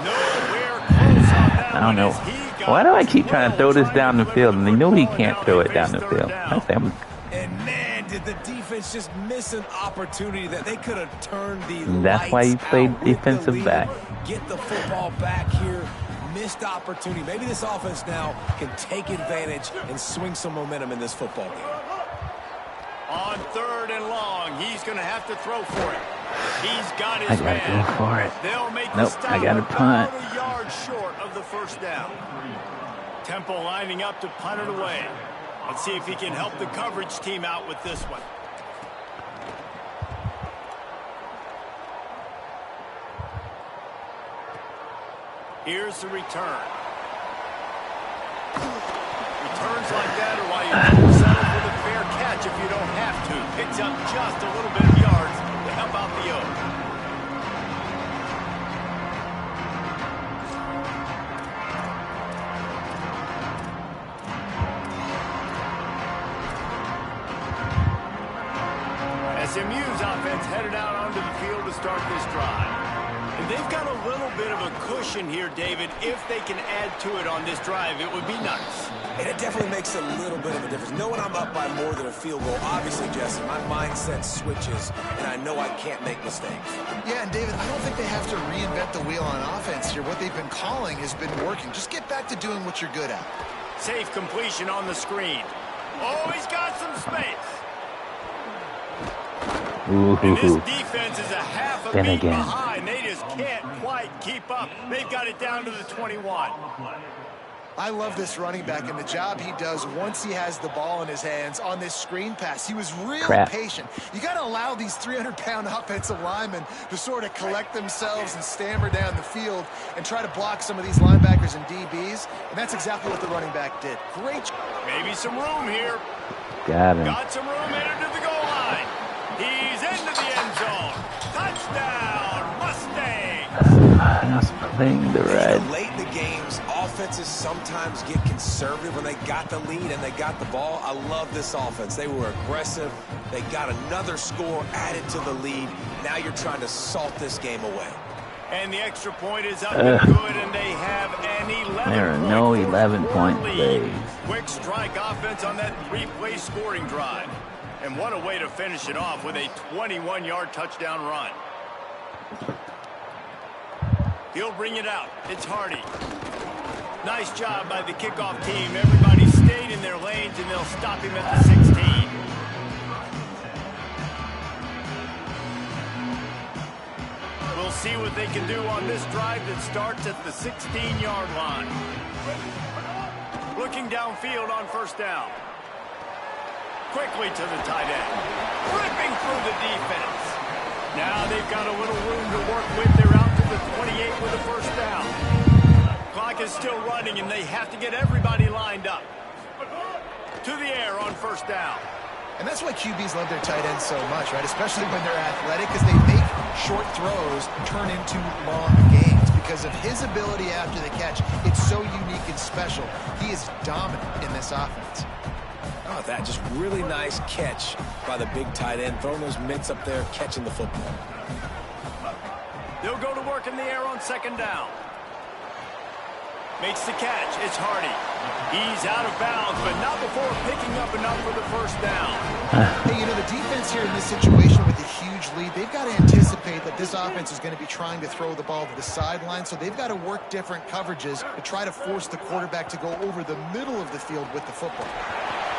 Nowhere close on that. I don't know. Why do I keep trying to throw this down the field and they know he can't throw it down the field? And man, did the defense just miss an opportunity that they could have turned the That's why you played defensive back. Get the football back here. Missed opportunity. Maybe this offense now can take advantage and swing some momentum in this football game. On 3rd and long, he's going to have to throw for it. He's got his I gotta man. go for it. They'll make Nope, the stop I gotta punt. about a yard short of the first down. Temple lining up to punt it away. Let's see if he can help the coverage team out with this one. Here's the return. Returns like that are why you don't settle for the fair catch if you don't have to. Picks up just a little bit of yards to help out the O. SMU's offense headed out onto the field to start this drive. And they've got a little bit of a cushion here, David. If they can add to it on this drive, it would be nice. And it definitely makes a little bit of a difference. Knowing I'm up by more than a field goal, obviously, Jesse, my mindset switches, and I know I can't make mistakes. Yeah, and David, I don't think they have to reinvent the wheel on offense here. What they've been calling has been working. Just get back to doing what you're good at. Safe completion on the screen. Oh, he's got some space. Ooh. And this defense is a half a Then beat again. behind. They just can't quite keep up. They've got it down to the 21. I love this running back and the job he does once he has the ball in his hands on this screen pass. He was real patient. You got to allow these 300-pound offensive linemen to sort of collect themselves and stammer down the field and try to block some of these linebackers and DBs, and that's exactly what the running back did. Great. Maybe some room here. Got him. Got some room headed to the goal line. He's into the end zone. Touchdown, Mustangs. Just playing the red. Late in the games, offenses sometimes get conservative when they got the lead and they got the ball. I love this offense. They were aggressive. They got another score added to the lead. Now you're trying to salt this game away. And the extra point is up and good, and they have an 11-point There are no 11-point plays. Quick strike offense on that 3-play scoring drive. And what a way to finish it off with a 21-yard touchdown run. He'll bring it out. It's Hardy. Nice job by the kickoff team. Everybody stayed in their lanes, and they'll stop him at the 16. We'll see what they can do on this drive that starts at the 16-yard line. Looking downfield on first down. Quickly to the tight end. Ripping through the defense. Now they've got a little room to work with. They're out to the 28 with a first down. Clock is still running, and they have to get everybody lined up. To the air on first down. And that's why QBs love their tight ends so much, right? Especially when they're athletic, because they make short throws turn into long gains. Because of his ability after the catch, it's so unique and special. He is dominant in this offense. Oh, that just really nice catch by the big tight end, throwing those mitts up there, catching the football. They'll go to work in the air on second down. Makes the catch. It's Hardy. He's out of bounds, but not before picking up enough for the first down. Hey, you know, the defense here in this situation with a huge lead, they've got to anticipate that this offense is going to be trying to throw the ball to the sideline, so they've got to work different coverages to try to force the quarterback to go over the middle of the field with the football.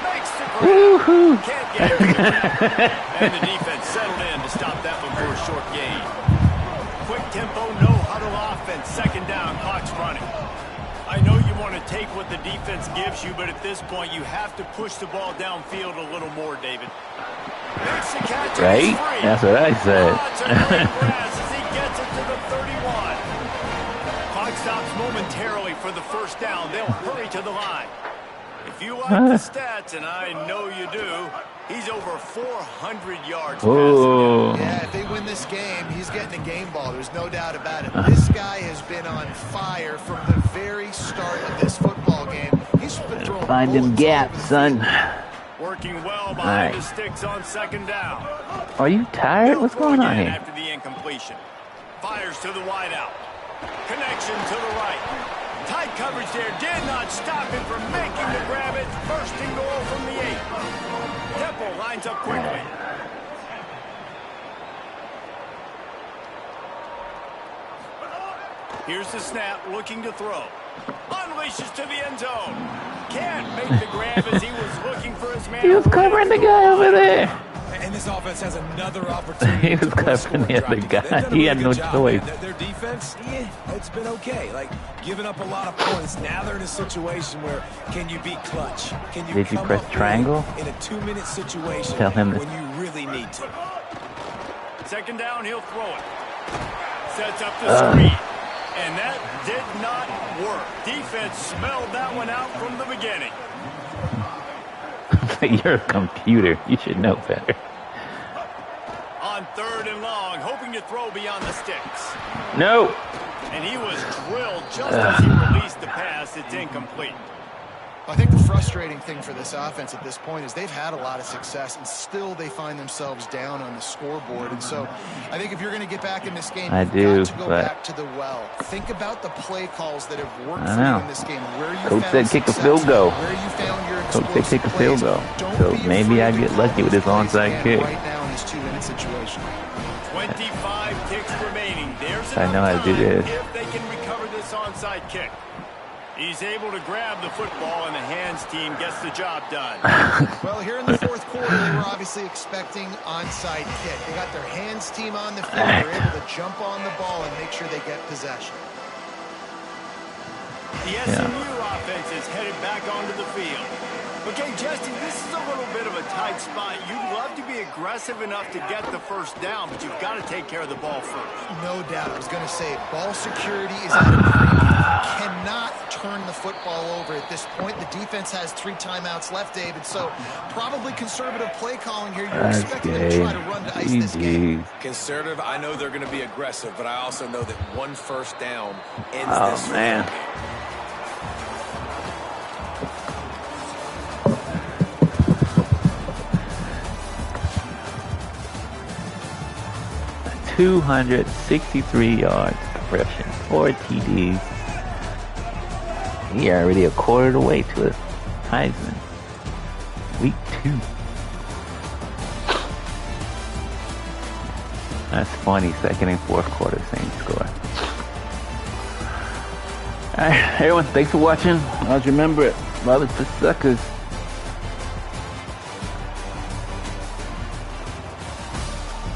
Makes the grab. Can't get it. And the defense settled in to stop that one for a short gain. quick tempo, no huddle offense. Second down, clock's running. I know you want to take what the defense gives you, but at this point, you have to push the ball downfield a little more, David. Makes the catch. Right? That's what I said. It's a great pass as he gets it to the 31. Clock stops momentarily for the first down. They'll hurry to the line. If you like the stats, and I know you do, he's over 400 yards passing. Yeah, if they win this game, he's getting a game ball. There's no doubt about it. This guy has been on fire from the very start of this football game. He's been throwing Find them gaps, son. Working well behind the sticks on second down. Are you tired? What's going on here? After the incompletion. Fires to the wideout. Connection to the right. Tight coverage there. Did not stop him from making the grab. It first and goal from the 8. Temple lines up quickly. Here's the snap, looking to throw. Unleashes to the end zone. Can't make the grab as he was looking for his man. He was covering the guy over there. And this offense has another opportunity. He was covering the other guy. He had no choice. Their defense, it's been okay. Like, giving up a lot of points. Now they're in a situation where can you be clutch? Can you Did you come press up triangle? in a 2-minute situation Tell him when you really need to? Second down, he'll throw it. Sets up the screen. And that did not work. Defense smelled that one out from the beginning. You're a computer. You should know better. On third and long, hoping to throw beyond the sticks. No. And he was drilled just as he released the pass. It's incomplete. I think the frustrating thing for this offense at this point is they've had a lot of success, and still they find themselves down on the scoreboard. And so I think if you're going to get back in this game, you've got to go back to the well. Think about the play calls that have worked for you in this game. Where you Coach said kick a field goal. Where you found your Coach said kick a field goal. So maybe I get lucky with this onside kick. Right now in this 2-minute situation. 25 kicks remaining. There's I know how to do this. if they can recover this onside kick. He's able to grab the football, and the hands team gets the job done. Well, here in the fourth quarter, they were obviously expecting onside kick. They got their hands team on the field. They're able to jump on the ball and make sure they get possession. The SMU offense is headed back onto the field. Okay, Jesse, this is a little bit of a tight spot. You'd love to be aggressive enough to get the first down, but you've got to take care of the ball first. No doubt. I was going to say, ball security is at a premium. You cannot turn the football over at this point. The defense has 3 timeouts left, David, so probably conservative play calling here. You're expecting them to try to run to ice this game. Conservative, I know they're going to be aggressive, but I also know that one first down ends this man. game. 263 yards rushing, 4 TDs. He already a quarter of the way to a Heisman. Week 2. That's funny. Second and fourth quarter, same score. Alright, everyone, thanks for watching. Always remember it. Love is for suckers.